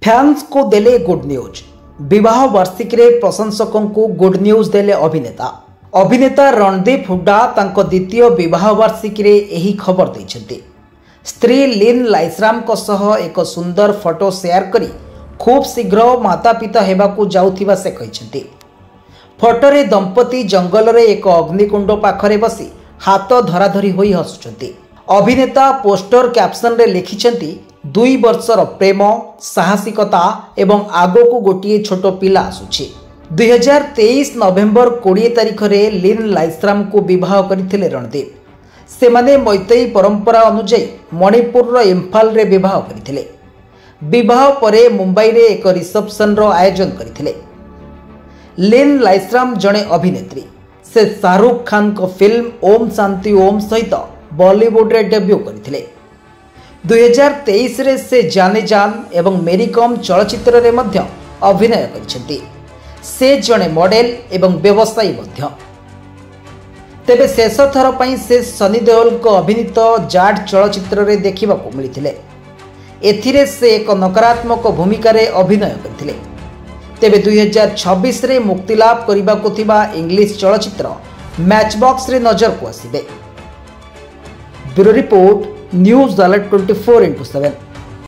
Fans को देले good news. विवाह वार्षिकी रे प्रशंसकों को गुड न्यूज देले अभिनेता रणदीप हुड्डा तांको द्वितीय विवाह वार्षिकी रे एही खबर दैछन्ते। स्त्री लिन लाइसराम को सह एक सुंदर फोटो शेयर करी खूब शीघ्र माता पिता हेबाकू जाउथिबा से कहिसन्ते। फोटो रे दंपति जंगल रे एक अग्निकुंड पाखरे बसी हाथ धराधरी होई हसुछन्ते। अभिनेता पोस्टर कैप्शन रे लिखिछन्ती 2 वर्षर प्रेम साहसिकता एवं आगो को गोटे छोट पिला आसुछि। 2023 नवेम्बर 20 तारिख रे लिन लाइसराम को विवाह करथिले रणदीप। सेमाने मैतई परंपरा अनुसार मणिपुर रो इम्फाल रे विवाह करथिले। विवाह परे मुंबई रे एक रिसेप्शन रो आयोजन करथिले। लिन लाइसराम जणे अभिनेत्री। से शाहरुख खान को फिल्म ओम शांति ओम सहित बॉलीवुड रे डेब्यू करथिले। 2023 रे से जाने जान एवं मेरी कॉम चलचित्र रे मध्य अभिनय करछन्ती। से जणे मॉडल एवं व्यवसायी मध्य। तेबे शेष थर पई से सनी देओल को अभिनीत जाट चलचित्र रे देखिबा को मिलिथिले। एथिरे से एक नकारात्मक भूमिका रे अभिनय करथिले। तेबे 2026 रे मुक्तिलाभ करिबा को थिबा इंग्लिश चलचित्र मैचबॉक्स रे नजर को आसीबे। Bureau report news alert 24x7।